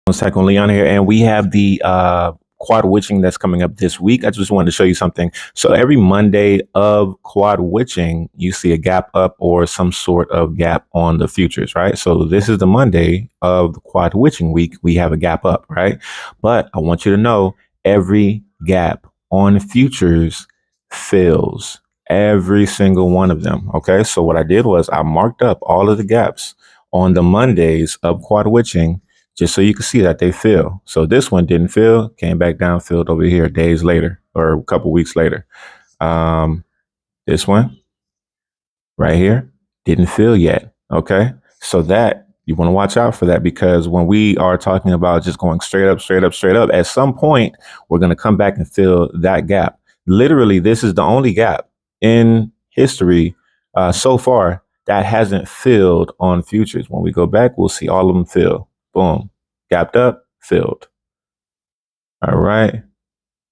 1 second, Leon here, and we have the quad witching that's coming up this week. I just wanted to show you something. So every Monday of quad witching, you see a gap up or some sort of gap on the futures, right? So this is the Monday of the quad witching week. We have a gap up, right? But I want you to know every gap on futures fills, every single one of them. Okay. So what I did was I marked up all of the gaps on the Mondays of quad witching just so you can see that they fill. So this one didn't fill, came back down, filled over here days later or a couple weeks later. This one right here didn't fill yet. Okay. So that you want to watch out for that, because when we are talking about just going straight up, straight up, straight up, at some point, we're going to come back and fill that gap. Literally, this is the only gap in history so far that hasn't filled on futures. When we go back, we'll see all of them fill. Boom. Gapped up, filled. All right.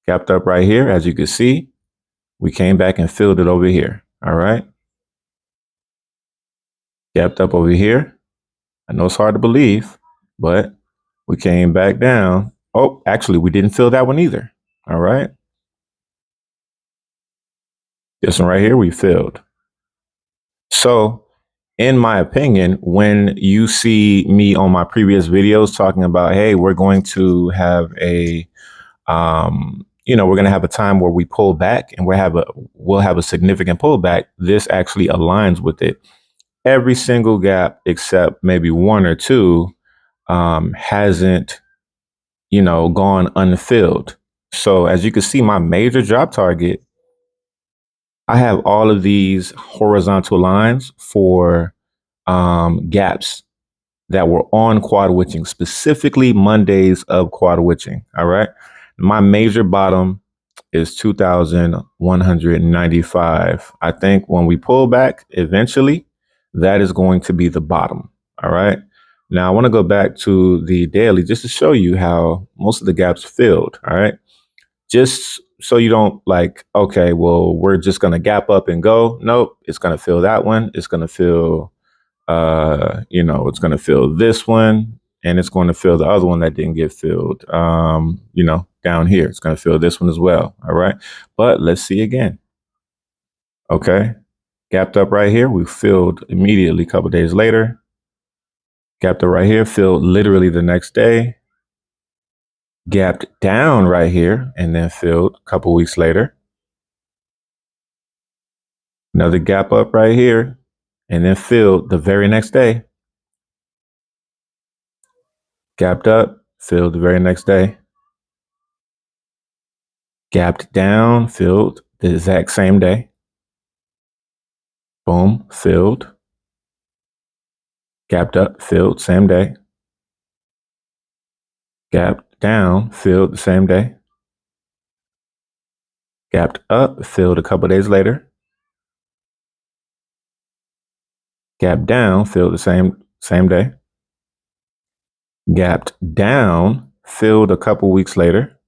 Gapped up right here. As you can see, we came back and filled it over here. All right. Gapped up over here. I know it's hard to believe, but we came back down. Oh, actually, we didn't fill that one either. All right. This one right here, we filled. So, in my opinion, when you see me on my previous videos talking about, hey, we're going to have a we're going to have a time where we pull back and we'll have a significant pullback. This actually aligns with it. Every single gap except maybe one or two hasn't, gone unfilled. So as you can see, my major drop target, I have all of these horizontal lines for gaps that were on quad witching, specifically Mondays of quad witching. All right. My major bottom is 2,195. I think when we pull back eventually, that is going to be the bottom. All right. Now I want to go back to the daily just to show you how most of the gaps filled. All right. Just so you don't like, okay, well, we're just going to gap up and go. Nope. It's going to fill that one. It's going to fill it's going to fill this one, and it's going to fill the other one that didn't get filled. Down here, it's going to fill this one as well. All right. But let's see again. Okay. Gapped up right here. We filled immediately a couple days later. Gapped up right here, filled literally the next day. Gapped down right here and then filled a couple weeks later. Another gap up right here and then filled the very next day. Gapped up, filled the very next day. Gapped down, filled the exact same day. Boom, filled. Gapped up, filled, same day. Gapped down, filled the same day. Gapped up, filled a couple days later. Gapped down, filled the same day. Gapped down, filled a couple weeks later.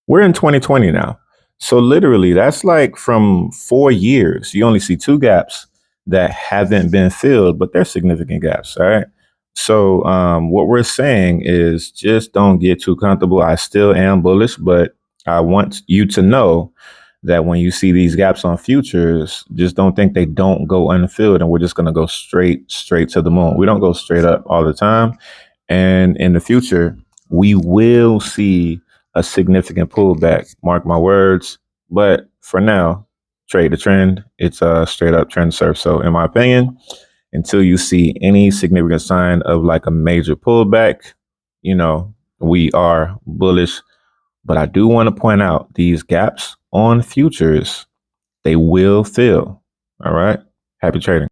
We're in 2020 now. So literally, that's like from 4 years. You only see 2 gaps that haven't been filled, but they're significant gaps. All right. So what we're saying is just don't get too comfortable. I still am bullish, but I want you to know that when you see these gaps on futures, just don't think they don't go unfilled and we're just going to go straight to the moon. We don't go straight up all the time. And in the future, we will see a significant pullback. Mark my words. But for now, trade the trend. It's a straight up trend surf. So in my opinion, until you see any significant sign of like a major pullback, we are bullish. But I do want to point out these gaps on futures, they will fill. All right. Happy trading.